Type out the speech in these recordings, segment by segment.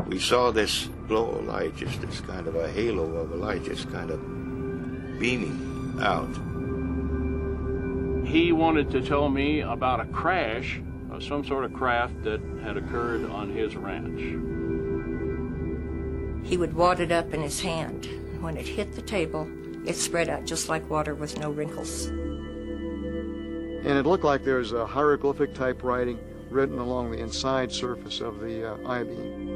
we saw this glow of light, just this kind of a halo of a light, just kind of beaming out. He wanted to tell me about a crash of some sort of craft that had occurred on his ranch. He would wad it up in his hand. When it hit the table, it spread out just like water with no wrinkles. And it looked like there was a hieroglyphic type writing written along the inside surface of the I-beam.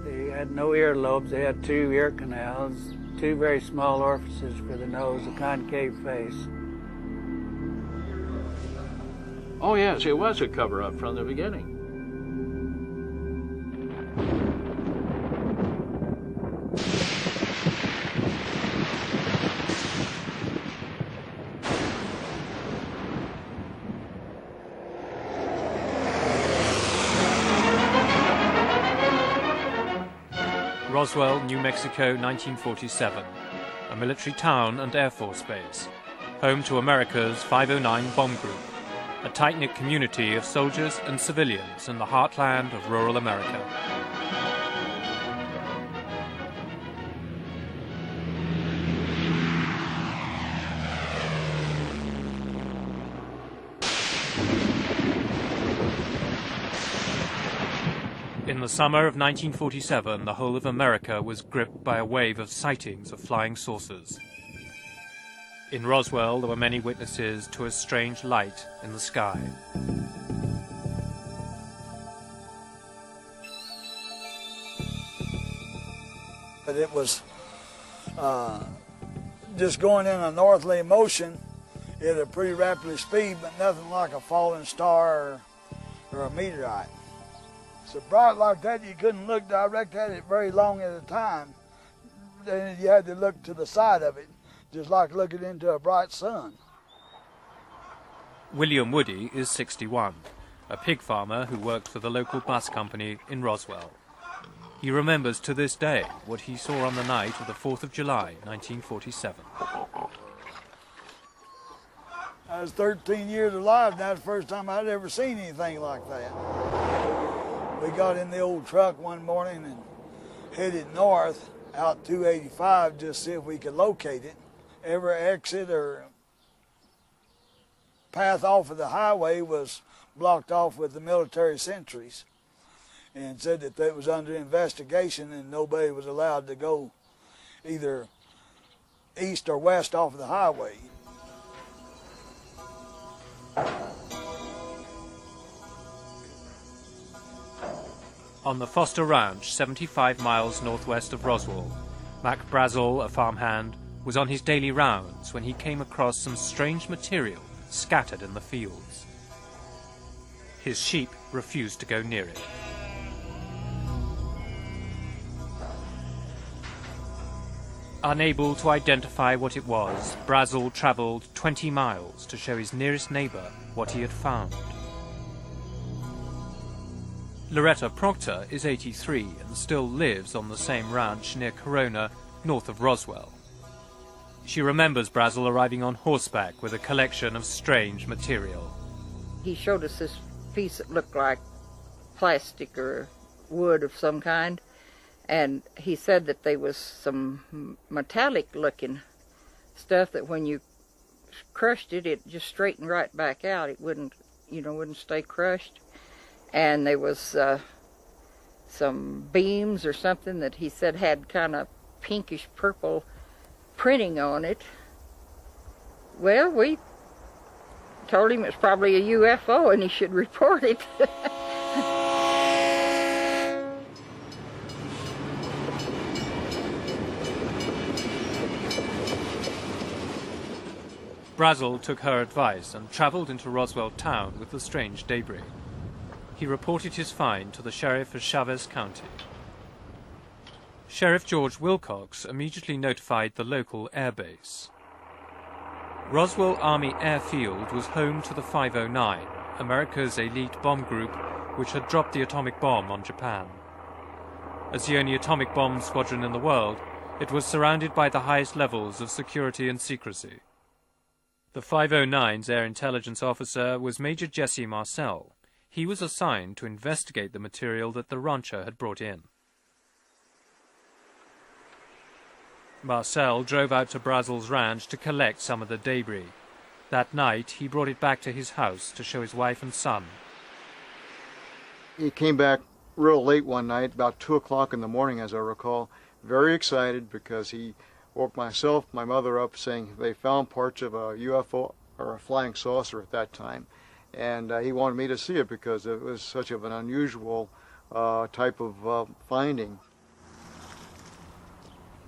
They had no earlobes. They had 2 ear canals, 2 very small orifices for the nose, a concave face. Oh yes, it was a cover-up from the beginning. Roswell, New Mexico, 1947. A military town and Air Force base. Home to America's 509 bomb group. A tight-knit community of soldiers and civilians in the heartland of rural America. In the summer of 1947, the whole of America was gripped by a wave of sightings of flying saucers. In Roswell, there were many witnesses to a strange light in the sky. But it was just going in a northerly motion at a pretty rapid speed, but nothing like a falling star or a meteorite. So bright like that, you couldn't look direct at it very long at a time. Then you had to look to the side of it, just like looking into a bright sun. William Woody is 61, a pig farmer who worked for the local bus company in Roswell. He remembers to this day what he saw on the night of the 4th of July, 1947. I was 13 years alive, and that's the first time I'd ever seen anything like that. We got in the old truck one morning and headed north out 285 just to see if we could locate it. Every exit or path off of the highway was blocked off with the military sentries, and said that it was under investigation and nobody was allowed to go either east or west off of the highway. On the Foster Ranch, 75 miles northwest of Roswell, Mac Brazel, a farmhand, was on his daily rounds when he came across some strange material scattered in the fields. His sheep refused to go near it. Unable to identify what it was, Brazel travelled 20 miles to show his nearest neighbour what he had found. Loretta Proctor is 83 and still lives on the same ranch near Corona, north of Roswell. She remembers Brazel arriving on horseback with a collection of strange material. He showed us this piece that looked like plastic or wood of some kind, and he said that there was some metallic-looking stuff that when you crushed it, it just straightened right back out. It wouldn't stay crushed. And there was some beams or something that he said had kind of pinkish purple printing on it. Well, we told him it's probably a UFO and he should report it. Brazel took her advice and travelled into Roswell town with the strange debris. He reported his find to the sheriff of Chavez County. Sheriff George Wilcox immediately notified the local air base. Roswell Army Airfield was home to the 509, America's elite bomb group which had dropped the atomic bomb on Japan. As the only atomic bomb squadron in the world, it was surrounded by the highest levels of security and secrecy. The 509's air intelligence officer was Major Jesse Marcel. he was assigned to investigate the material that the rancher had brought in. Marcel drove out to Brazel's ranch to collect some of the debris. That night, he brought it back to his house to show his wife and son. He came back real late one night, about 2 o'clock in the morning, as I recall, very excited because he woke myself, my mother up, saying they found parts of a UFO or a flying saucer at that time. And he wanted me to see it because it was such of an unusual type of finding.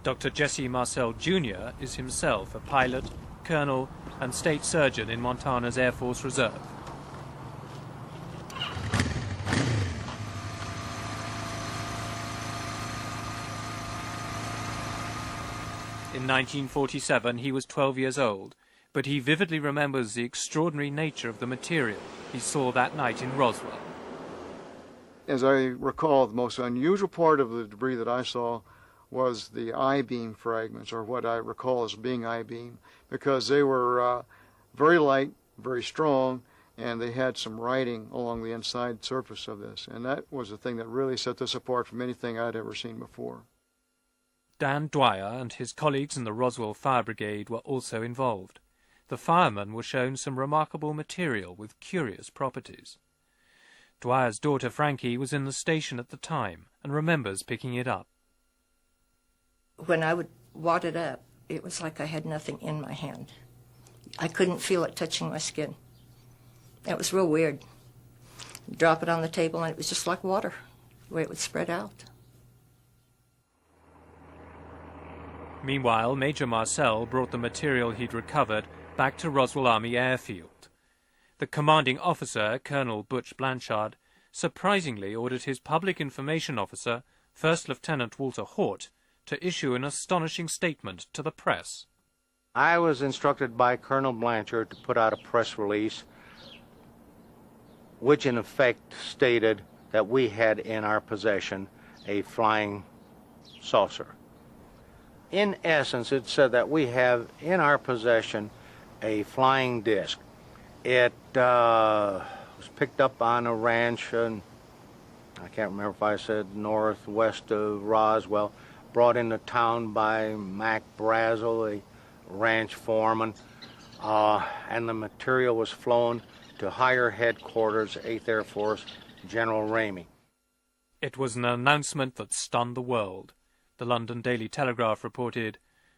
Dr. Jesse Marcel Jr. is himself a pilot, colonel, and state surgeon in Montana's Air Force Reserve. In 1947, he was 12 years old, but he vividly remembers the extraordinary nature of the material he saw that night in Roswell. As I recall, the most unusual part of the debris that I saw was the I-beam fragments, or what I recall as being I-beam, because they were very light, very strong, and they had some writing along the inside surface of this. And that was the thing that really set this apart from anything I'd ever seen before. Dan Dwyer and his colleagues in the Roswell Fire Brigade were also involved. The firemen were shown some remarkable material with curious properties. Dwyer's daughter Frankie was in the station at the time and remembers picking it up. When I would wad it up, it was like I had nothing in my hand. I couldn't feel it touching my skin. It was real weird. Drop it on the table and it was just like water, the way it would spread out. Meanwhile, Major Marcel brought the material he'd recovered back to Roswell Army Airfield. The commanding officer, Colonel Butch Blanchard, surprisingly ordered his public information officer, First Lieutenant Walter Hort, to issue an astonishing statement to the press. I was instructed by Colonel Blanchard to put out a press release which in effect stated that we had in our possession a flying saucer. In essence, it said that we have in our possession a flying disc. It was picked up on a ranch, and I can't remember if I said northwest of Roswell, brought into town by Mac Brazel, a ranch foreman, and the material was flown to higher headquarters, 8th Air Force, General Ramey. It was an announcement that stunned the world. The London Daily Telegraph reported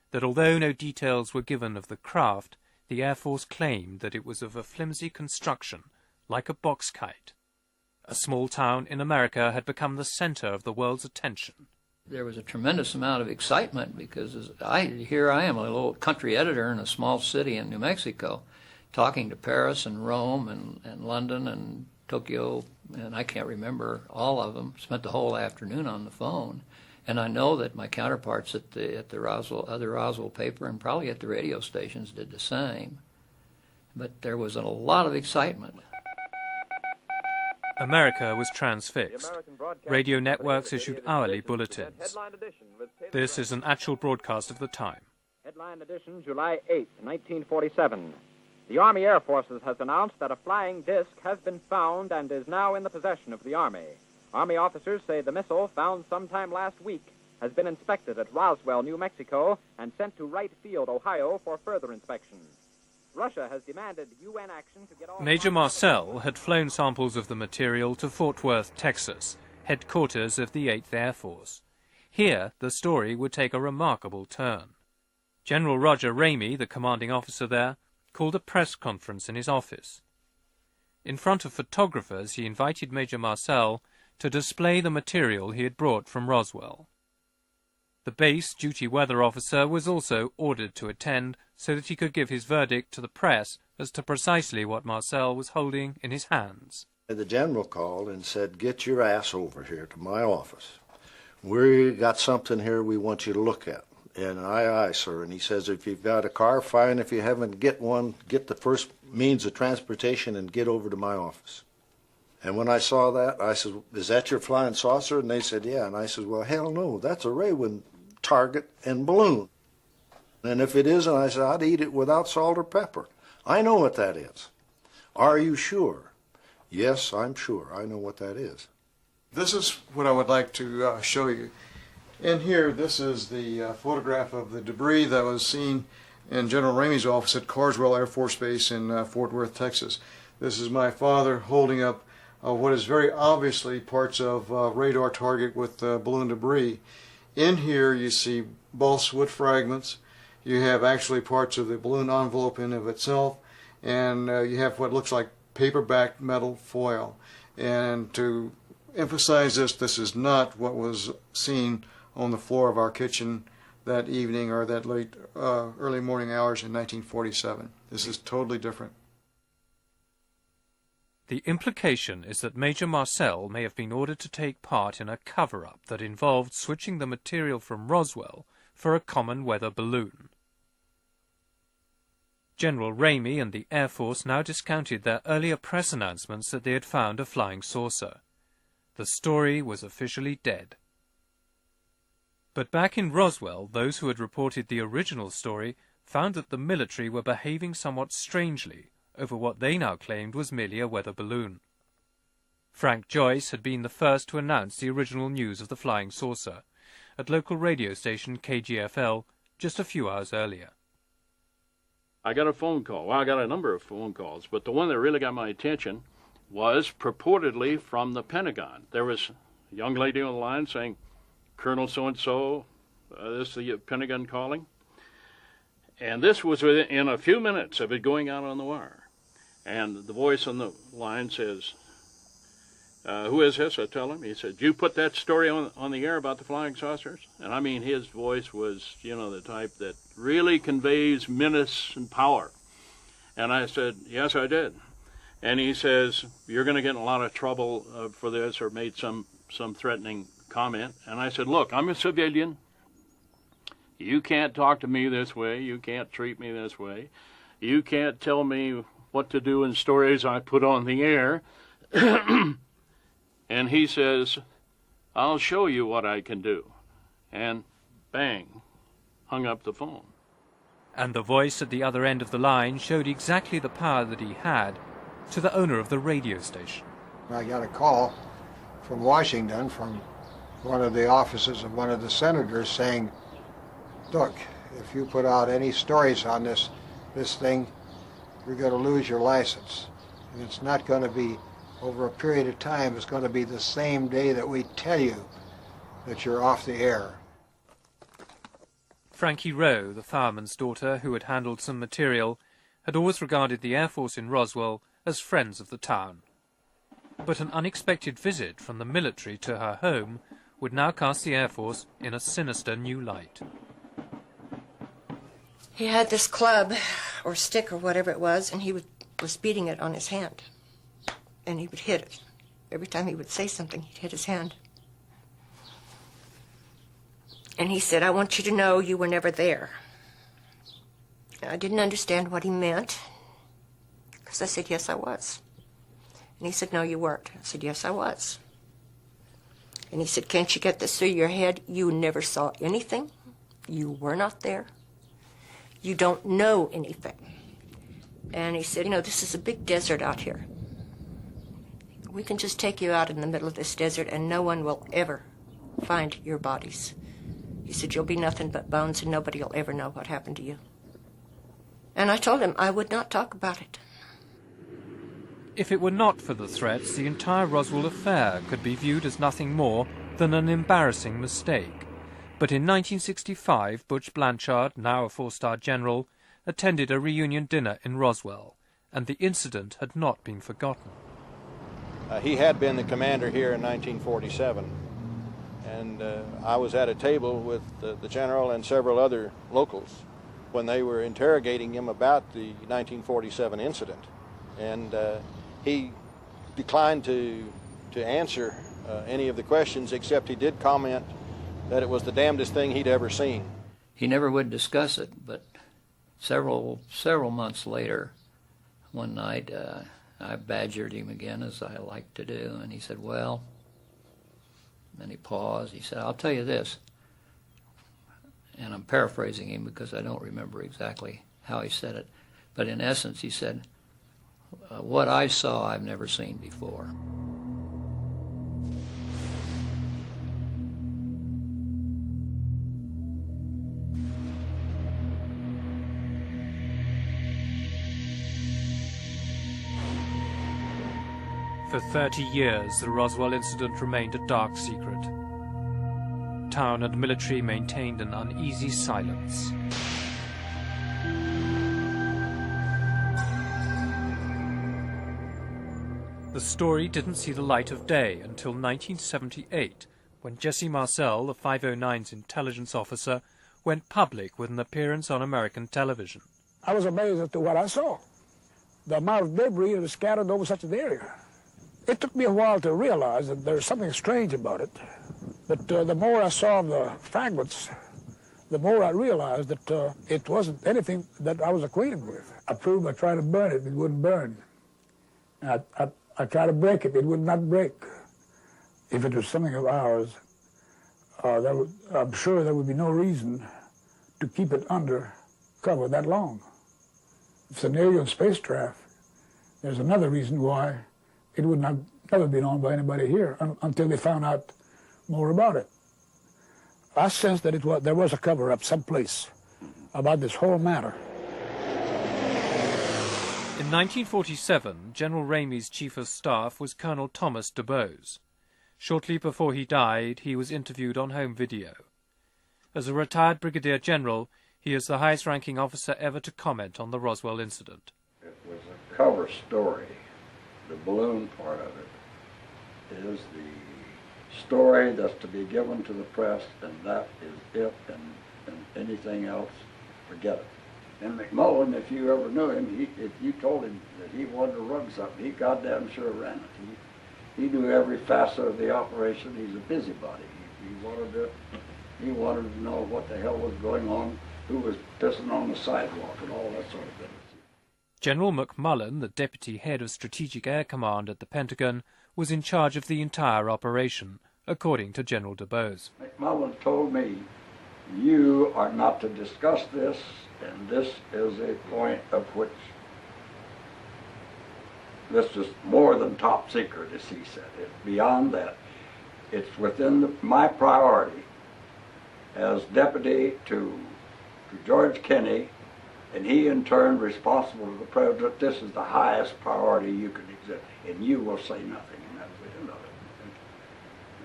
that although no details were given of the craft, the Air Force claimed that it was of a flimsy construction, like a box kite. A small town in America had become the center of the world's attention. There was a tremendous amount of excitement because here I am, a little country editor in a small city in New Mexico, talking to Paris and Rome and London and Tokyo, and I can't remember all of them. Spent the whole afternoon on the phone. And I know that my counterparts at the other Roswell paper and probably at the radio stations did the same. But there was a lot of excitement. America was transfixed. Radio networks issued hourly bulletins. This is an actual broadcast of the time. Headline edition, July 8, 1947. The Army Air Forces has announced that a flying disc has been found and is now in the possession of the Army. Army officers say the missile, found sometime last week, has been inspected at Roswell, New Mexico, and sent to Wright Field, Ohio, for further inspection. Russia has demanded UN action to get all... Major Marcel had flown samples of the material to Fort Worth, Texas, headquarters of the 8th Air Force. Here, the story would take a remarkable turn. General Roger Ramey, the commanding officer there, called a press conference in his office. In front of photographers, he invited Major Marcel to display the material he had brought from Roswell. The base duty weather officer was also ordered to attend so that he could give his verdict to the press as to precisely what Marcel was holding in his hands. The general called and said, "Get your ass over here to my office. We got something here we want you to look at." And aye, sir. And he says, "If you've got a car, fine. If you haven't, get one. Get the first means of transportation and get over to my office." And when I saw that, I said, "Is that your flying saucer?" And they said, "Yeah." And I said, "Well, hell no, that's a Raywin target and balloon. And if it isn't," I said, "I'd eat it without salt or pepper. I know what that is." "Are you sure?" Yes, I'm sure. I know what that is. This is what I would like to show you. In here, this is the photograph of the debris that was seen in General Ramey's office at Carswell Air Force Base in Fort Worth, Texas. This is my father holding up what is very obviously parts of radar target with balloon debris. In here you see balsa fragments. You have actually parts of the balloon envelope in of itself, and you have what looks like paper-backed metal foil. And to emphasize this, this is not what was seen on the floor of our kitchen that evening or that late early morning hours in 1947. This is totally different. The implication is that Major Marcel may have been ordered to take part in a cover-up that involved switching the material from Roswell for a common weather balloon. General Ramey and the Air Force now discounted their earlier press announcements that they had found a flying saucer. The story was officially dead. But back in Roswell, those who had reported the original story found that the military were behaving somewhat strangely over what they now claimed was merely a weather balloon. Frank Joyce had been the first to announce the original news of the flying saucer at local radio station KGFL just a few hours earlier. I got a phone call. Well, I got a number of phone calls, but the one that really got my attention was purportedly from the Pentagon. There was a young lady on the line saying, "Colonel so-and-so, this is the Pentagon calling." And this was within a few minutes of it going out on the wire. And the voice on the line says, "Who is this?" I tell him. He said, "You put that story on the air about the flying saucers?" And I mean, his voice was, the type that really conveys menace and power. And I said, "Yes, I did." And he says, "You're going to get in a lot of trouble for this," or made some threatening comment. And I said, "Look, I'm a civilian. You can't talk to me this way. You can't treat me this way. You can't tell me what to do in stories I put on the air." And he says, "I'll show you what I can do." And bang, hung up the phone. And the voice at the other end of the line showed exactly the power that he had to the owner of the radio station. I got a call from Washington from one of the offices of one of the senators saying, "Look, if you put out any stories on this thing, you're going to lose your license. And it's not going to be over a period of time. It's going to be the same day that we tell you that you're off the air." Frankie Rowe, the fireman's daughter who had handled some material, had always regarded the Air Force in Roswell as friends of the town. But an unexpected visit from the military to her home would now cast the Air Force in a sinister new light. He had this club or stick or whatever it was, and he was beating it on his hand. And he would hit it. Every time he would say something, he'd hit his hand. And he said, "I want you to know you were never there." And I didn't understand what he meant, because I said, "Yes, I was." And he said, "No, you weren't." I said, "Yes, I was." And he said, "Can't you get this through your head? You never saw anything. You were not there. You don't know anything." And he said, "This is a big desert out here. We can just take you out in the middle of this desert and no one will ever find your bodies." He said, "You'll be nothing but bones and nobody will ever know what happened to you." And I told him I would not talk about it. If it were not for the threats, the entire Roswell affair could be viewed as nothing more than an embarrassing mistake. But in 1965, Butch Blanchard, now a four-star general, attended a reunion dinner in Roswell, and the incident had not been forgotten. He had been the commander here in 1947, and I was at a table with the general and several other locals when they were interrogating him about the 1947 incident, and he declined to answer any of the questions, except he did comment that it was the damnedest thing he'd ever seen. He never would discuss it, but several months later, one night, I badgered him again, as I like to do, and he said, "Well," and he paused, he said, "I'll tell you this," and I'm paraphrasing him because I don't remember exactly how he said it, but in essence he said, what I saw I've never seen before. For 30 years, the Roswell incident remained a dark secret. Town and military maintained an uneasy silence. The story didn't see the light of day until 1978, when Jesse Marcel, the 509's intelligence officer, went public with an appearance on American television. I was amazed as to what I saw. The amount of debris that was scattered over such an area. It took me a while to realize that there's something strange about it. But the more I saw the fragments, the more I realized that it wasn't anything that I was acquainted with. I proved by trying to burn it, it wouldn't burn. I tried to break it, it would not break. If it was something of ours, I'm sure there would be no reason to keep it under cover that long. If it's an alien spacecraft, there's another reason why it would not never be known by anybody here until they found out more about it. I sensed that there was a cover-up someplace about this whole matter. In 1947, General Ramey's chief of staff was Colonel Thomas DuBose. Shortly before he died, he was interviewed on home video. As a retired brigadier general, he is the highest-ranking officer ever to comment on the Roswell incident. It was a cover story. The balloon part of it is the story that's to be given to the press, and that is it, and anything else, forget it. And McMullen, if you ever knew him, if you told him that he wanted to run something, he goddamn sure ran it. He knew every facet of the operation. He's a busybody. He wanted to know what the hell was going on, who was pissing on the sidewalk, and all that sort of thing. General McMullen, the deputy head of Strategic Air Command at the Pentagon, was in charge of the entire operation, according to General DuBose. McMullen told me, you are not to discuss this, and this is a point of which this is more than top secret, as he said. It's beyond that. It's within my priority as deputy to George Kenney, and he in turn responsible to the president. This is the highest priority you can exist, and you will say nothing, and that's the end of it.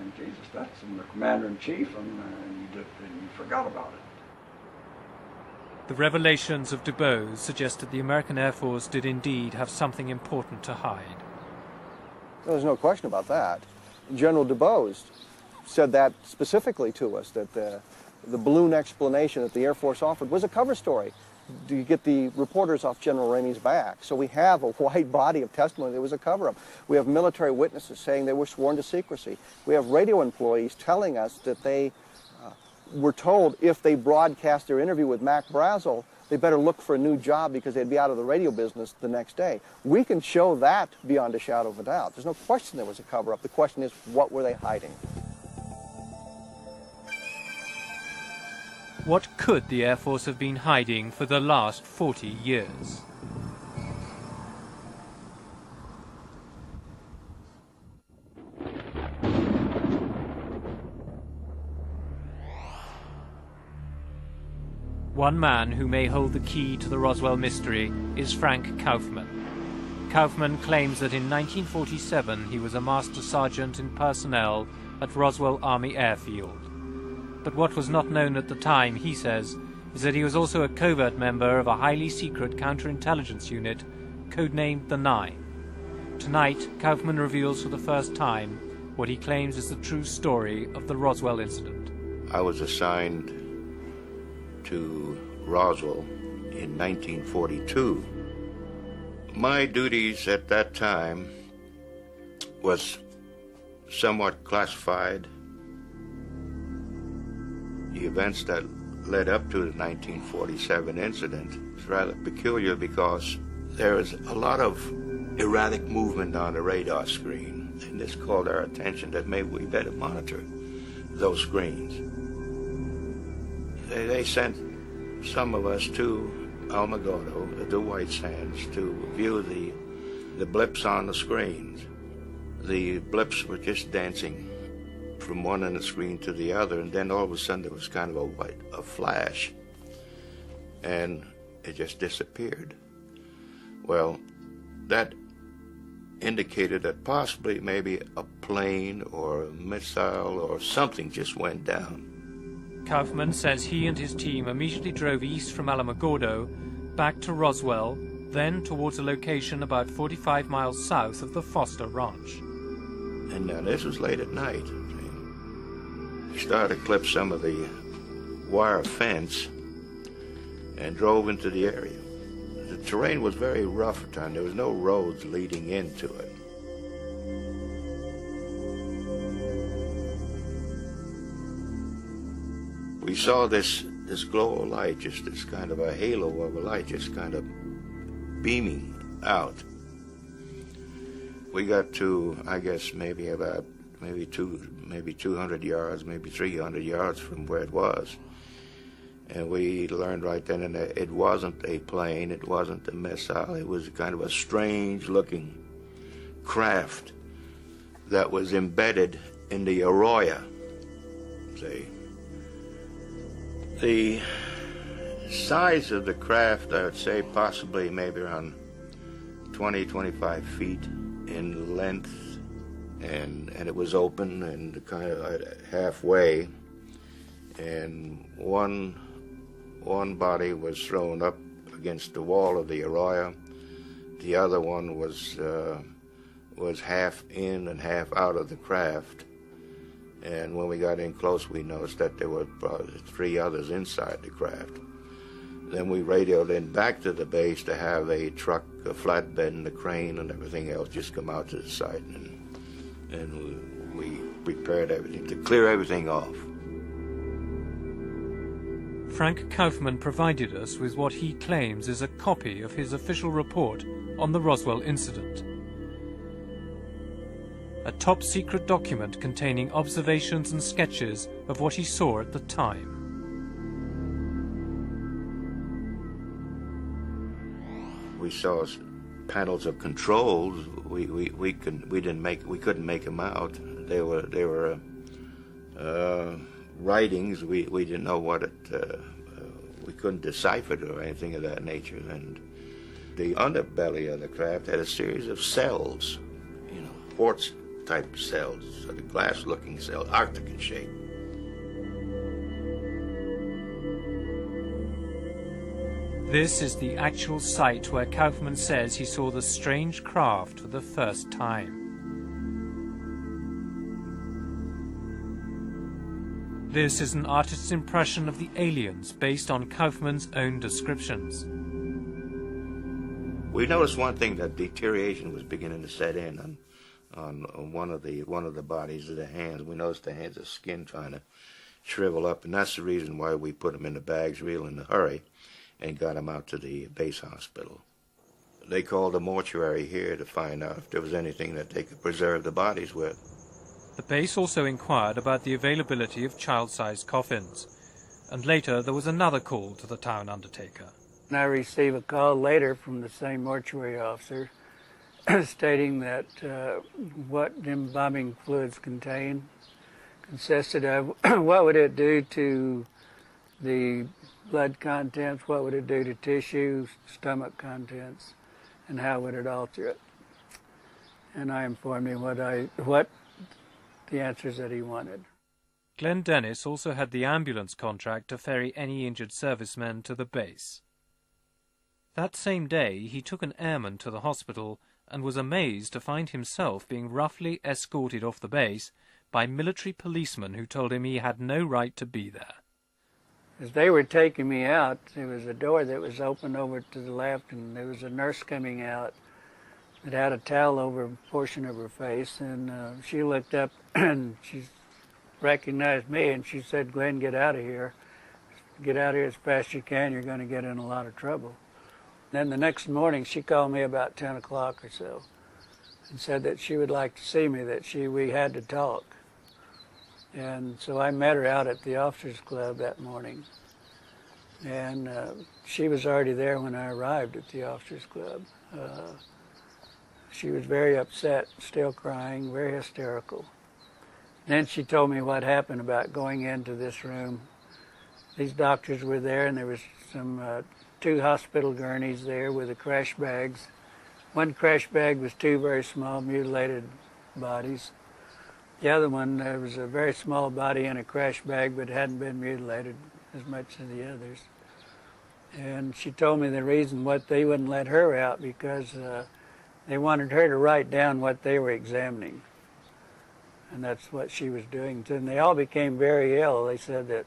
And Jesus, that's from the commander-in-chief, and you forgot about it. The revelations of DuBose suggest that the American Air Force did indeed have something important to hide. There's no question about that. General DuBose said that specifically to us, that the balloon explanation that the Air Force offered was a cover story to get the reporters off General Ramey's back. So we have a wide body of testimony that was a cover-up. We have military witnesses saying they were sworn to secrecy. We have radio employees telling us that they were told if they broadcast their interview with Mac Brazel, they better look for a new job because they'd be out of the radio business the next day. We can show that beyond a shadow of a doubt. There's no question there was a cover-up. The question is, what were they hiding? What could the Air Force have been hiding for the last 40 years? One man who may hold the key to the Roswell mystery is Frank Kaufman. Kaufman claims that in 1947 he was a master sergeant in personnel at Roswell Army Airfield. But what was not known at the time, he says, is that he was also a covert member of a highly secret counterintelligence unit codenamed the Nine. Tonight, Kaufman reveals for the first time what he claims is the true story of the Roswell incident. I was assigned to Roswell in 1942. My duties at that time was somewhat classified. The events that led up to the 1947 incident is rather peculiar because there is a lot of erratic movement on the radar screen, and this called our attention that maybe we better monitor those screens. They sent some of us to Alamogordo, the White Sands, to view the the blips on the screens. The blips were just dancing from one end of the screen to the other, and then all of a sudden there was kind of a flash, and it just disappeared. Well, that indicated that possibly maybe a plane or a missile or something just went down. Kaufman says he and his team immediately drove east from Alamogordo, back to Roswell, then towards a location about 45 miles south of the Foster Ranch. And this was late at night. We started to clip some of the wire fence and drove into the area. The terrain was very rough at the time. There was no roads leading into it. We saw this glow of light, just this kind of a halo of a light, just kind of beaming out. We got to, I guess, maybe 200 yards, maybe 300 yards from where it was. And we learned right then and there it wasn't a plane, it wasn't a missile, it was kind of a strange-looking craft that was embedded in the arroyo. See? The size of the craft, I would say possibly maybe around 20, 25 feet in length, and it was open and kind of halfway, and one body was thrown up against the wall of the arroyo. The other one was half in and half out of the craft. And when we got in close, we noticed that there were probably 3 others inside the craft. Then we radioed in back to the base to have a truck, a flatbed, and a crane and everything else just come out to the site, and we prepared everything to clear everything off. Frank Kaufman provided us with what he claims is a copy of his official report on the Roswell Incident. A top-secret document containing observations and sketches of what he saw at the time. We saw panels of controls. We couldn't make them out. They were writings. We didn't know what it. We couldn't decipher it or anything of that nature. And the underbelly of the craft had a series of cells, quartz-type cells, sort of glass-looking cells, Arctic in shape. This is the actual site where Kaufman says he saw the strange craft for the first time. This is an artist's impression of the aliens based on Kaufman's own descriptions. We noticed one thing, that deterioration was beginning to set in on one of the bodies of the hands. We noticed the hands of skin trying to shrivel up, and that's the reason why we put them in the bags real in a hurry and got them out to the base hospital. They called the mortuary here to find out if there was anything that they could preserve the bodies with. The base also inquired about the availability of child-sized coffins, and later there was another call to the town undertaker. And I received a call later from the same mortuary officer stating that what embalming fluids consisted of, what would it do to the blood contents, what would it do to tissue, stomach contents, and how would it alter it. And I informed him what the answers that he wanted. Glenn Dennis also had the ambulance contract to ferry any injured servicemen to the base. That same day, he took an airman to the hospital and was amazed to find himself being roughly escorted off the base by military policemen who told him he had no right to be there. As they were taking me out, there was a door that was open over to the left, and there was a nurse coming out that had a towel over a portion of her face, and she looked up and she recognized me, and she said, "Glenn, get out of here. Get out of here as fast as you can. You're going to get in a lot of trouble." Then the next morning, she called me about 10 o'clock or so and said that she would like to see me, that we had to talk. And so I met her out at the Officers Club that morning. And she was already there when I arrived at the Officers Club. She was very upset, still crying, very hysterical. Then she told me what happened about going into this room. These doctors were there, and there was some 2 hospital gurneys there with the crash bags. One crash bag was 2 very small mutilated bodies. The other one, there was a very small body in a crash bag, but hadn't been mutilated as much as the others. And she told me the reason what they wouldn't let her out because they wanted her to write down what they were examining. And that's what she was doing. And they all became very ill. They said that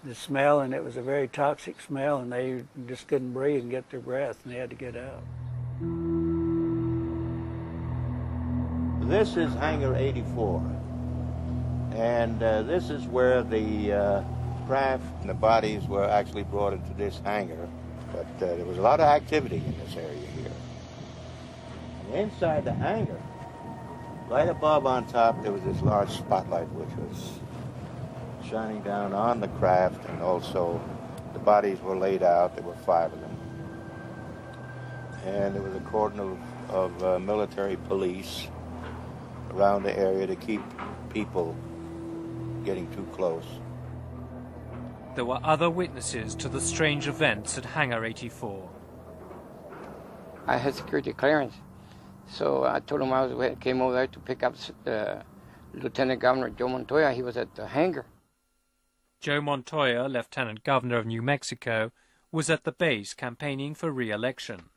the smell, and it was a very toxic smell, and they just couldn't breathe and get their breath, and they had to get out. This is Hangar 84, and this is where the craft and the bodies were actually brought into this hangar, but there was a lot of activity in this area here. And inside the hangar, right above on top, there was this large spotlight which was shining down on the craft, and also the bodies were laid out. There were 5 of them. And there was a cordon of military police around the area to keep people getting too close. There were other witnesses to the strange events at Hangar 84. I had security clearance, so I told him I came over there to pick up Lieutenant Governor Joe Montoya. He was at the hangar. Joe Montoya, Lieutenant Governor of New Mexico, was at the base campaigning for re-election.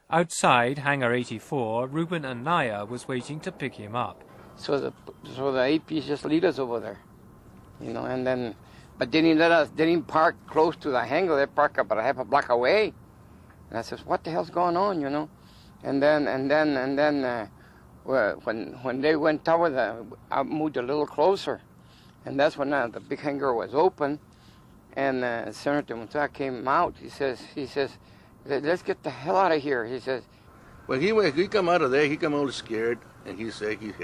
Outside Hangar 84, Ruben Anaya was waiting to pick him up. So the APs just lead us over there, you know, and then, but they didn't park close to the hangar. They parked about a half a block away. And I says, what the hell's going on, you know? And then, when they went toward I moved a little closer, and that's when the big hangar was open, and Senator Montoya came out. He says, let's get the hell out of here. He says. When he come out of there, he come all scared, and he said his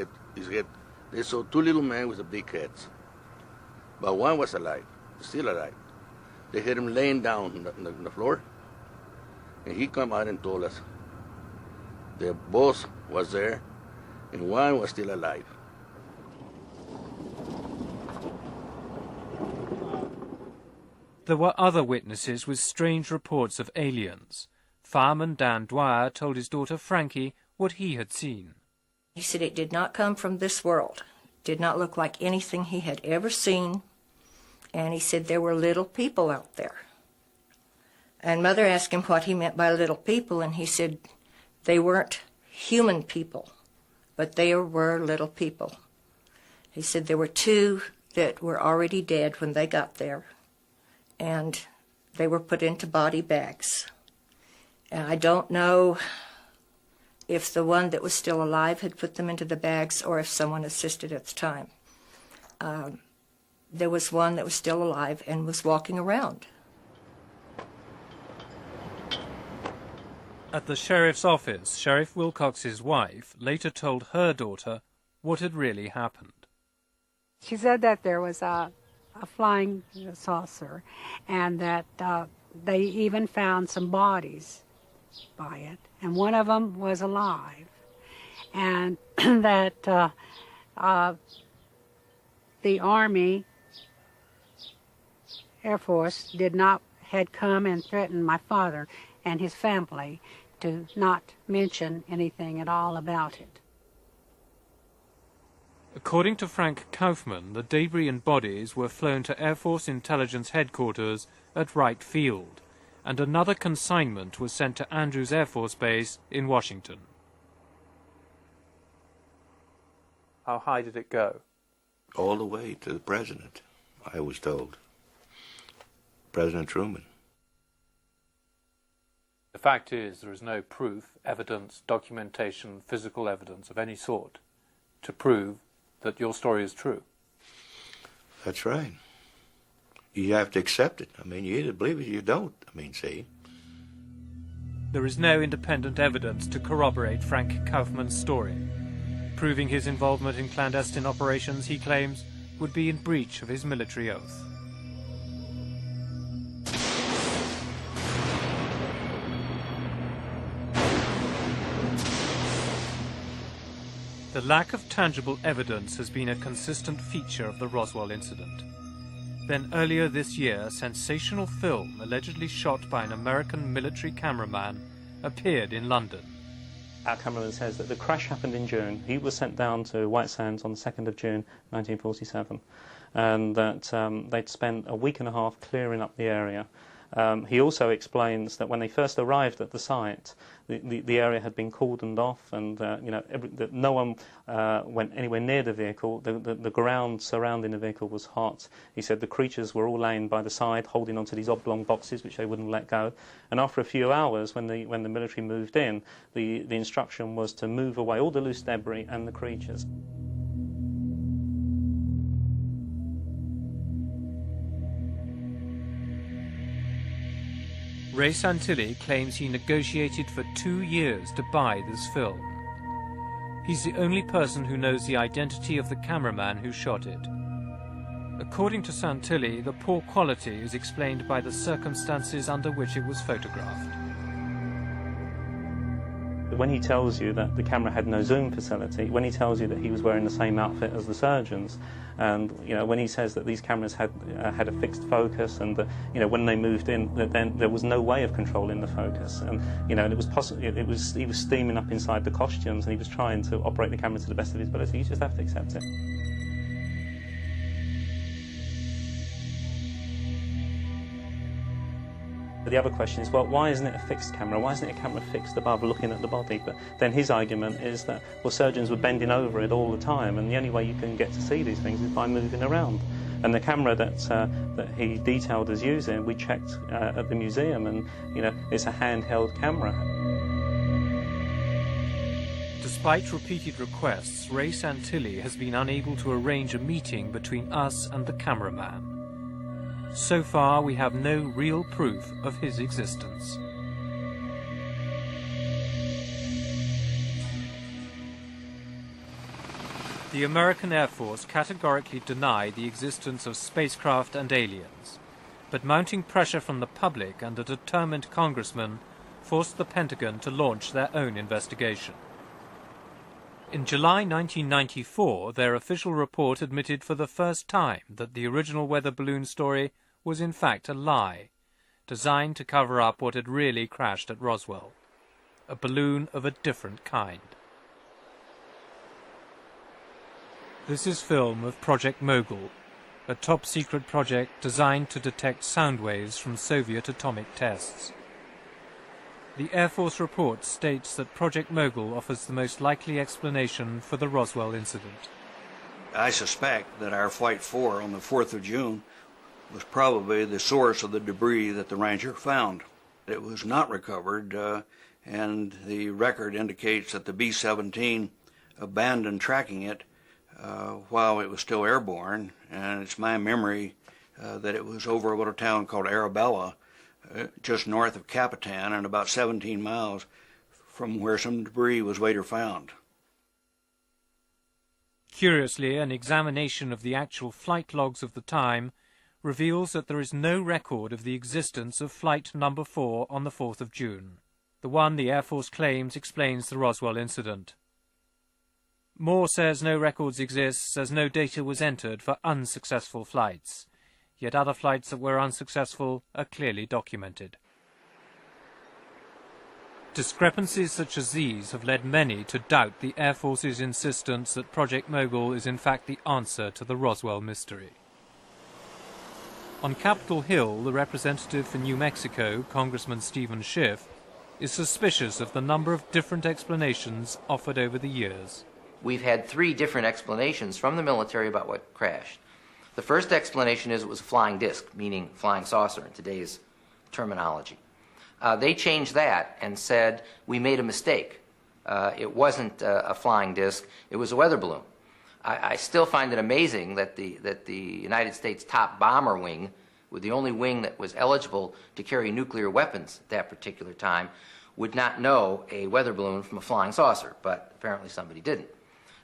head. They saw 2 little men with the big heads, but one was alive, still alive. They had him laying down on the floor, and he come out and told us their boss was there, and one was still alive. There were other witnesses with strange reports of aliens. Fireman Dan Dwyer told his daughter Frankie what he had seen. He said it did not come from this world. Did not look like anything he had ever seen. And he said there were little people out there. And Mother asked him what he meant by little people, and he said they weren't human people, but they were little people. He said there were 2 that were already dead when they got there, and they were put into body bags. And I don't know if the one that was still alive had put them into the bags or if someone assisted at the time. There was one that was still alive and was walking around. At the sheriff's office, Sheriff Wilcox's wife later told her daughter what had really happened. She said that there was a flying saucer, and that they even found some bodies by it, and one of them was alive, and that the Army, Air Force had come and threatened my father and his family to not mention anything at all about it. According to Frank Kaufman, the debris and bodies were flown to Air Force Intelligence Headquarters at Wright Field, and another consignment was sent to Andrews Air Force Base in Washington. How high did it go? All the way to the president, I was told. President Truman. The fact is, there is no proof, evidence, documentation, physical evidence of any sort to prove that your story is true. That's right. You have to accept it. I mean, you either believe it or you don't. I mean, see. There is no independent evidence to corroborate Frank Kaufman's story. Proving his involvement in clandestine operations, he claims, would be in breach of his military oath. The lack of tangible evidence has been a consistent feature of the Roswell incident. Then earlier this year, sensational film allegedly shot by an American military cameraman appeared in London. Our cameraman says that the crash happened in June. He was sent down to White Sands on the 2nd of June 1947, and that they'd spent a week and a half clearing up the area. He also explains that when they first arrived at the site, the area had been cordoned off, and that no one went anywhere near the vehicle. The ground surrounding the vehicle was hot. He said the creatures were all laying by the side, holding onto these oblong boxes which they wouldn't let go. And after a few hours, when the military moved in, the instruction was to move away all the loose debris and the creatures. Ray Santilli claims he negotiated for 2 years to buy this film. He's the only person who knows the identity of the cameraman who shot it. According to Santilli, the poor quality is explained by the circumstances under which it was photographed. When he tells you that the camera had no zoom facility, when he tells you that he was wearing the same outfit as the surgeons, and when he says that these cameras had a fixed focus, and that when they moved in, then there was no way of controlling the focus, and it was possible. He was steaming up inside the costumes, and he was trying to operate the camera to the best of his ability. You just have to accept it. The other question is, well, why isn't it a fixed camera? Why isn't it a camera fixed above looking at the body? But then his argument is that, well, surgeons were bending over it all the time, and the only way you can get to see these things is by moving around. And the camera that he detailed as using, we checked at the museum, and it's a handheld camera. Despite repeated requests, Ray Santilli has been unable to arrange a meeting between us and the cameraman. So far, we have no real proof of his existence. The American Air Force categorically denied the existence of spacecraft and aliens, but mounting pressure from the public and a determined congressman forced the Pentagon to launch their own investigation. In July 1994, their official report admitted for the first time that the original weather balloon story was in fact a lie, designed to cover up what had really crashed at Roswell, a balloon of a different kind. This is film of Project Mogul, a top-secret project designed to detect sound waves from Soviet atomic tests. The Air Force report states that Project Mogul offers the most likely explanation for the Roswell incident. I suspect that our Flight 4 on the 4th of June was probably the source of the debris that the Ranger found. It was not recovered, and the record indicates that the B-17 abandoned tracking it while it was still airborne, and it's my memory that it was over a little town called Arabella, just north of Capitan and about 17 miles from where some debris was later found. Curiously, an examination of the actual flight logs of the time reveals that there is no record of the existence of Flight Number 4 on the 4th of June. The one the Air Force claims explains the Roswell incident. Moore says no records exist as no data was entered for unsuccessful flights, yet other flights that were unsuccessful are clearly documented. Discrepancies such as these have led many to doubt the Air Force's insistence that Project Mogul is in fact the answer to the Roswell mystery. On Capitol Hill, the representative for New Mexico, Congressman Stephen Schiff, is suspicious of the number of different explanations offered over the years. We've had 3 different explanations from the military about what crashed. The first explanation is it was a flying disc, meaning flying saucer in today's terminology. They changed that and said we made a mistake. It wasn't a flying disc, it was a weather balloon. I still find it amazing that the United States top bomber wing, with the only wing that was eligible to carry nuclear weapons at that particular time, would not know a weather balloon from a flying saucer, but apparently somebody didn't,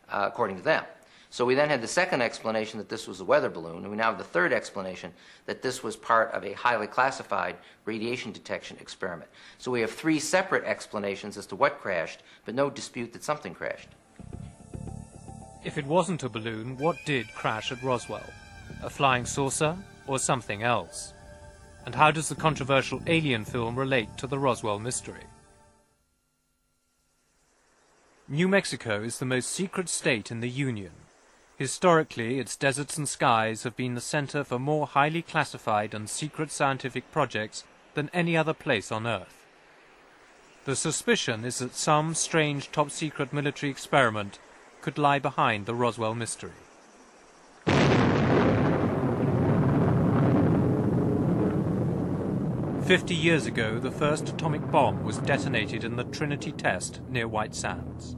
according to them. So we then had the second explanation that this was a weather balloon, and we now have the third explanation that this was part of a highly classified radiation detection experiment. So we have 3 separate explanations as to what crashed, but no dispute that something crashed. If it wasn't a balloon, what did crash at Roswell? A flying saucer or something else? And how does the controversial Alien film relate to the Roswell mystery? New Mexico is the most secret state in the Union. Historically, its deserts and skies have been the center for more highly classified and secret scientific projects than any other place on Earth. The suspicion is that some strange top-secret military experiment could lie behind the Roswell mystery. "50 years ago, the first atomic bomb was detonated in the Trinity test near White Sands.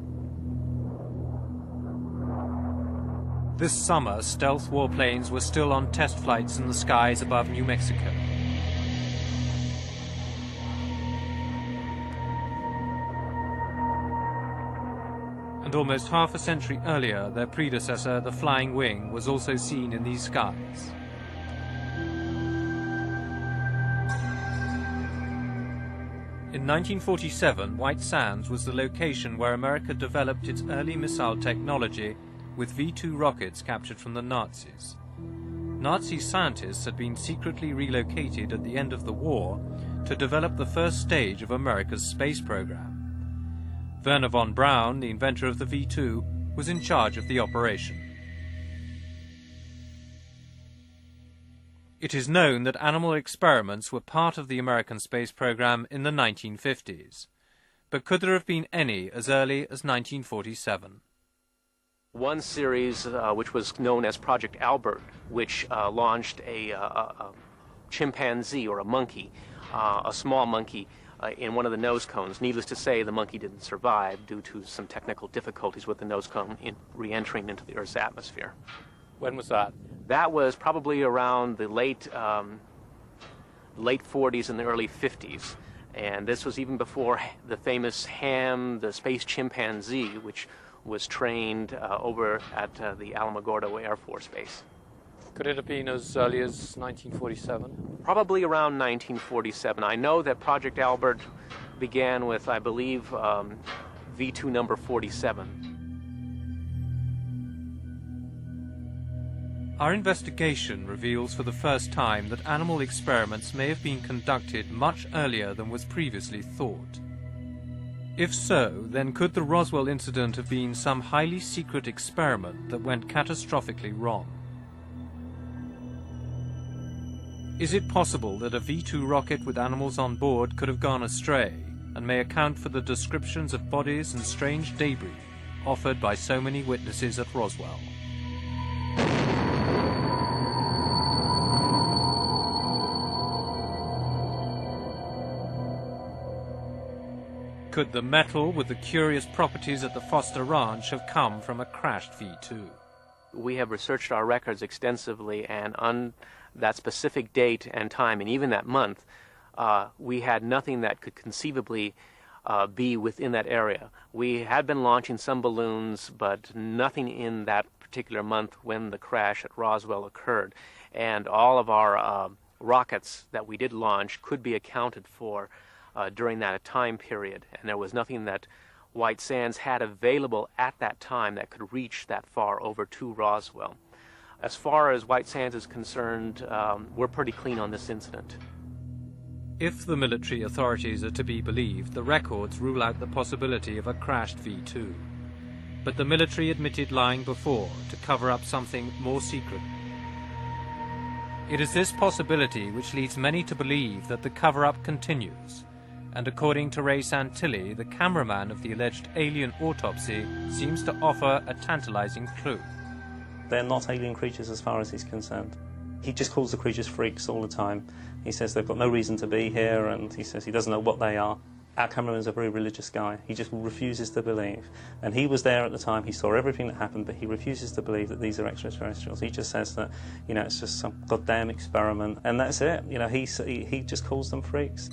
This summer, stealth warplanes were still on test flights in the skies above New Mexico. And almost half a century earlier, their predecessor, the Flying Wing, was also seen in these skies. In 1947, White Sands was the location where America developed its early missile technology with V-2 rockets captured from the Nazis. Nazi scientists had been secretly relocated at the end of the war to develop the first stage of America's space program. Werner von Braun, the inventor of the V-2, was in charge of the operation. It is known that animal experiments were part of the American space program in the 1950s. But could there have been any as early as 1947? One series, which was known as Project Albert, which launched a chimpanzee or a monkey, a small monkey, in one of the nose cones. Needless to say, the monkey didn't survive due to some technical difficulties with the nose cone in re-entering into the Earth's atmosphere. When was that? That was probably around the late 40s and the early 50s. And this was even before the famous Ham, the space chimpanzee, which was trained over at the Alamogordo Air Force Base. Could it have been as early as 1947? Probably around 1947. I know that Project Albert began with, I believe, V2 number 47. Our investigation reveals for the first time that animal experiments may have been conducted much earlier than was previously thought. If so, then could the Roswell incident have been some highly secret experiment that went catastrophically wrong? Is it possible that a V-2 rocket with animals on board could have gone astray and may account for the descriptions of bodies and strange debris offered by so many witnesses at Roswell? Could the metal with the curious properties at the Foster Ranch have come from a crashed V-2? We have researched our records extensively, and on that specific date and time, and even that month, we had nothing that could conceivably be within that area. We had been launching some balloons, but nothing in that particular month when the crash at Roswell occurred. And all of our rockets that we did launch could be accounted for during that time period, and there was nothing that White Sands had available at that time that could reach that far over to Roswell. As far as White Sands is concerned, we're pretty clean on this incident. If the military authorities are to be believed, the records rule out the possibility of a crashed V-2. But the military admitted lying before to cover up something more secret. It is this possibility which leads many to believe that the cover-up continues. And according to Ray Santilli, the cameraman of the alleged alien autopsy seems to offer a tantalizing clue. They're not alien creatures as far as he's concerned. He just calls the creatures freaks all the time. He says they've got no reason to be here, and he says he doesn't know what they are. Our cameraman's a very religious guy. He just refuses to believe. And he was there at the time, he saw everything that happened, but he refuses to believe that these are extraterrestrials. He just says that, you know, it's just some goddamn experiment, and that's it. You know, he just calls them freaks.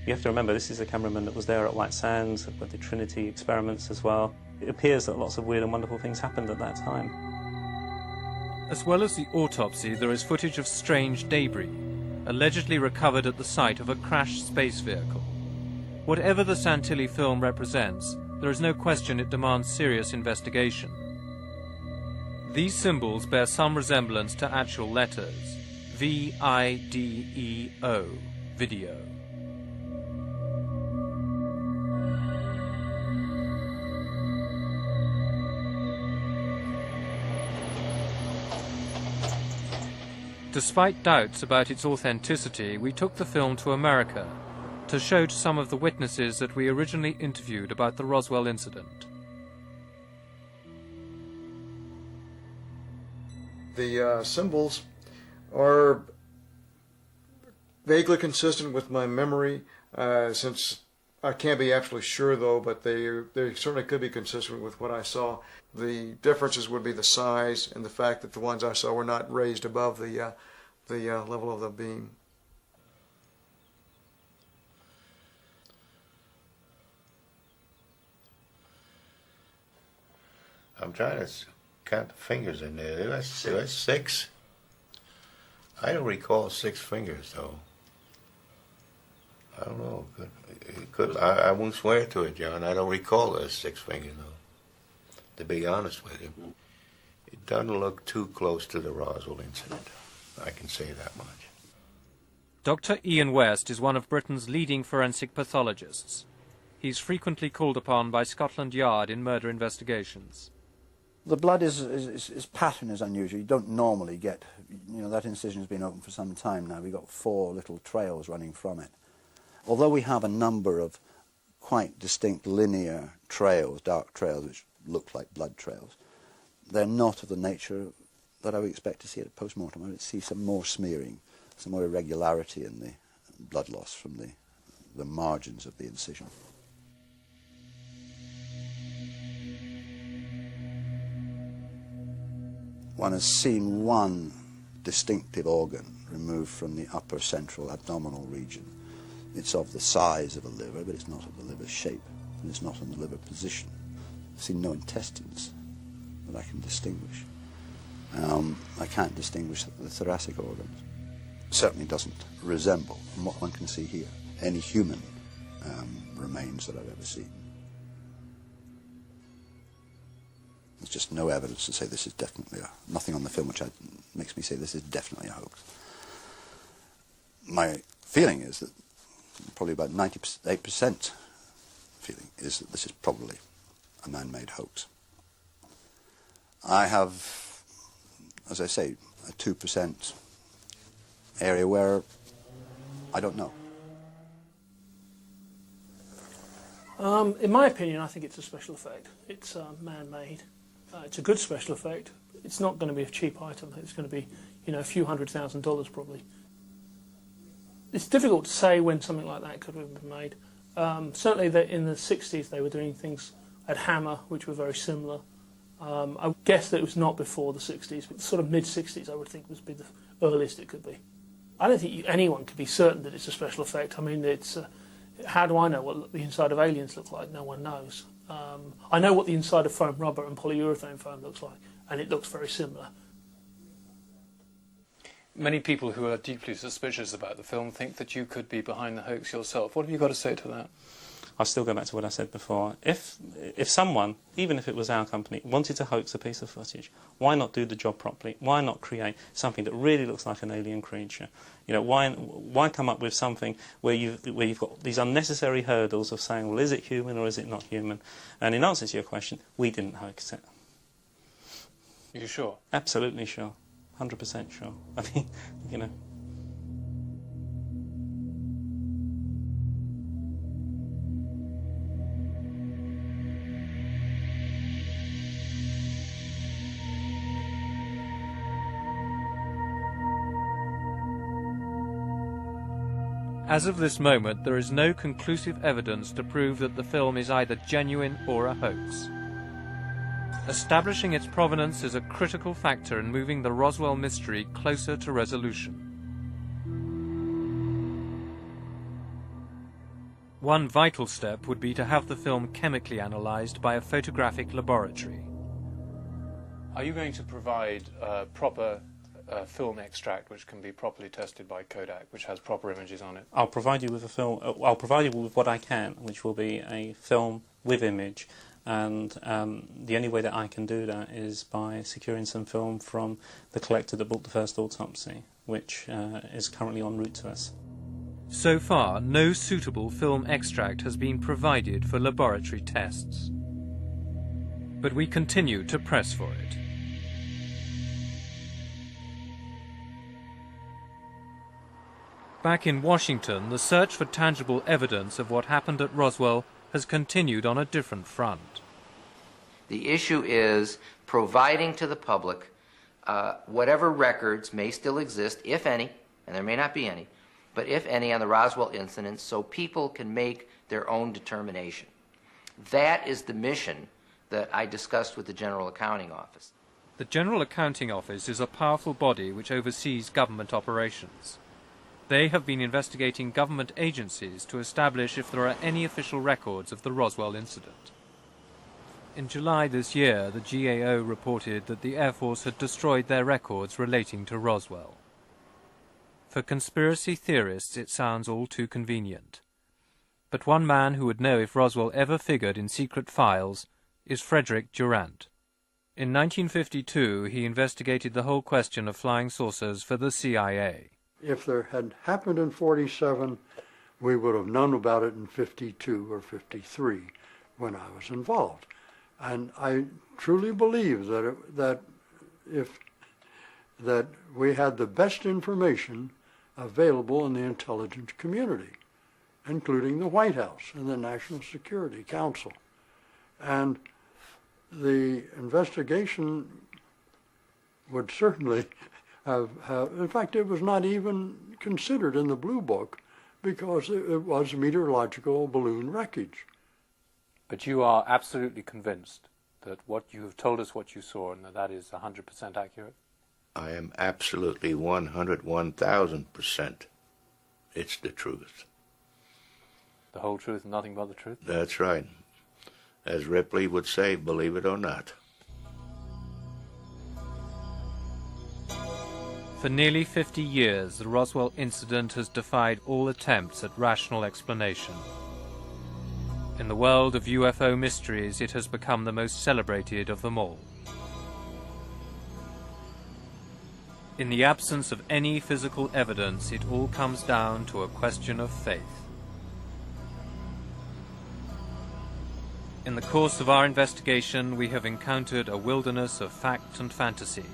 You have to remember, this is a cameraman that was there at White Sands, with the Trinity experiments as well. It appears that lots of weird and wonderful things happened at that time. As well as the autopsy, there is footage of strange debris, allegedly recovered at the site of a crashed space vehicle. Whatever the Santilli film represents, there is no question it demands serious investigation. These symbols bear some resemblance to actual letters. V-I-D-E-O, video. Despite doubts about its authenticity, we took the film to America to show to some of the witnesses that we originally interviewed about the Roswell incident. The symbols are vaguely consistent with my memory, since I can't be absolutely sure though, but they certainly could be consistent with what I saw. The differences would be the size and the fact that the ones I saw were not raised above the level of the beam. I'm trying to count the fingers in there. There was 6. I don't recall 6 fingers though. I don't know. It could. I won't swear to it, John. I don't recall those 6 fingers though. To be honest with you, it doesn't look too close to the Roswell incident. I can say that much. Dr. Ian West is one of Britain's leading forensic pathologists. He's frequently called upon by Scotland Yard in murder investigations. The blood pattern is unusual. You don't normally get, that incision has been open for some time now. We've got 4 little trails running from it. Although we have a number of quite distinct linear trails, dark trails, which look like blood trails, they're not of the nature that I would expect to see at a post-mortem. I would see some more smearing, some more irregularity in the blood loss from the margins of the incision. One has seen one distinctive organ removed from the upper central abdominal region. It's of the size of a liver, but it's not of the liver shape, and it's not in the liver position. I've seen no intestines that I can distinguish. I can't distinguish the thoracic organs. It certainly doesn't resemble, from what one can see here, any human remains that I've ever seen. There's just no evidence to say this is definitely nothing on the film which makes me say this is definitely a hoax. My feeling is that probably about 98% feeling is that this is probably a man-made hoax. I have, as I say, a 2% area where I don't know. In my opinion, I think it's a special effect. It's man-made. It's a good special effect. It's not going to be a cheap item. It's going to be, a few $100,000 probably. It's difficult to say when something like that could have been made. Certainly in the 60s they were doing things at Hammer, which were very similar. I would guess that it was not before the 60s, but sort of mid-60s I would think would be the earliest it could be. I don't think anyone could be certain that it's a special effect. I mean, it's how do I know what the inside of aliens look like? No one knows. I know what the inside of foam rubber and polyurethane foam looks like, and it looks very similar. Many people who are deeply suspicious about the film think that you could be behind the hoax yourself. What have you got to say to that? I'll still go back to what I said before. If someone, even if it was our company, wanted to hoax a piece of footage, why not do the job properly? Why not create something that really looks like an alien creature? Why come up with something where you've got these unnecessary hurdles of saying, well, is it human or is it not human? And in answer to your question, we didn't hoax it. Are you sure? Absolutely sure. 100% sure. I mean, As of this moment, there is no conclusive evidence to prove that the film is either genuine or a hoax. Establishing its provenance is a critical factor in moving the Roswell mystery closer to resolution. One vital step would be to have the film chemically analysed by a photographic laboratory. Are you going to provide proper a film extract which can be properly tested by Kodak, which has proper images on it? I'll provide you with a film. I'll provide you with what I can, which will be a film with image. And the only way that I can do that is by securing some film from the collector that bought the first autopsy, which is currently en route to us. So far, no suitable film extract has been provided for laboratory tests. But we continue to press for it. Back in Washington, the search for tangible evidence of what happened at Roswell has continued on a different front. The issue is providing to the public whatever records may still exist, if any, and there may not be any, but if any, on the Roswell incident, so people can make their own determination. That is the mission that I discussed with the General Accounting Office. The General Accounting Office is a powerful body which oversees government operations. They have been investigating government agencies to establish if there are any official records of the Roswell incident. In July this year, the GAO reported that the Air Force had destroyed their records relating to Roswell. For conspiracy theorists, it sounds all too convenient. But one man who would know if Roswell ever figured in secret files is Frederick Durant. In 1952, he investigated the whole question of flying saucers for the CIA. If there had happened in 47, we would have known about it in 52 or 53 when I was involved. And I truly believe that we had the best information available in the intelligence community, including the White House and the National Security Council. And the investigation would certainly have, in fact, it was not even considered in the Blue Book because it was meteorological balloon wreckage. But you are absolutely convinced that what you have told us, what you saw, and that is 100% accurate? I am absolutely 101,000%. It's the truth. The whole truth and nothing but the truth? That's right. As Ripley would say, believe it or not. For nearly 50 years, the Roswell incident has defied all attempts at rational explanation. In the world of UFO mysteries, it has become the most celebrated of them all. In the absence of any physical evidence, it all comes down to a question of faith. In the course of our investigation, we have encountered a wilderness of fact and fantasy.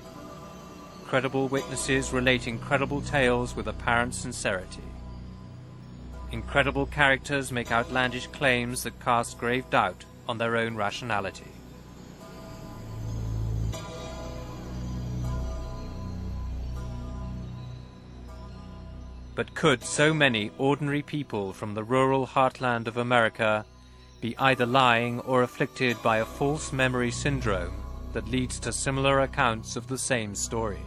Credible witnesses relate incredible tales with apparent sincerity. Incredible characters make outlandish claims that cast grave doubt on their own rationality. But could so many ordinary people from the rural heartland of America be either lying or afflicted by a false memory syndrome that leads to similar accounts of the same story?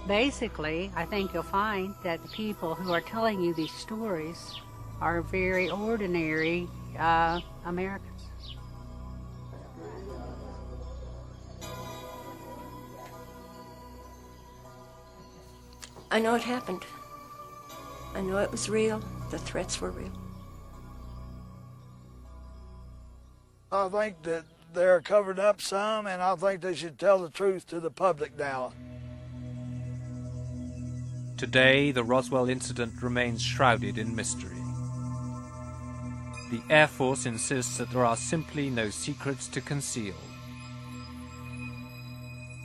Basically, I think you'll find that the people who are telling you these stories are very ordinary Americans. I know it happened. I know it was real. The threats were real. I think that they're covered up some, and I think they should tell the truth to the public now. Today, the Roswell incident remains shrouded in mystery. The Air Force insists that there are simply no secrets to conceal.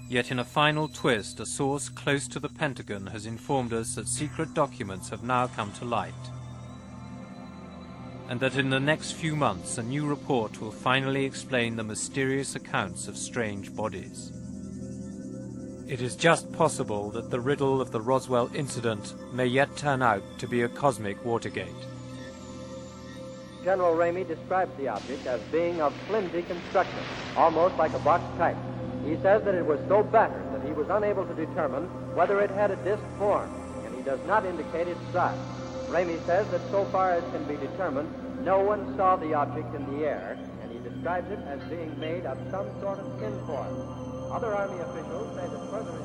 Yet in a final twist, a source close to the Pentagon has informed us that secret documents have now come to light, and that in the next few months a new report will finally explain the mysterious accounts of strange bodies. It is just possible that the riddle of the Roswell incident may yet turn out to be a cosmic Watergate. General Ramey describes the object as being of flimsy construction, almost like a box type. He says that it was so battered that he was unable to determine whether it had a disc form, and he does not indicate its size. Ramey says that so far as can be determined, no one saw the object in the air, and he describes it as being made of some sort of tin foil. Other Army officials say that further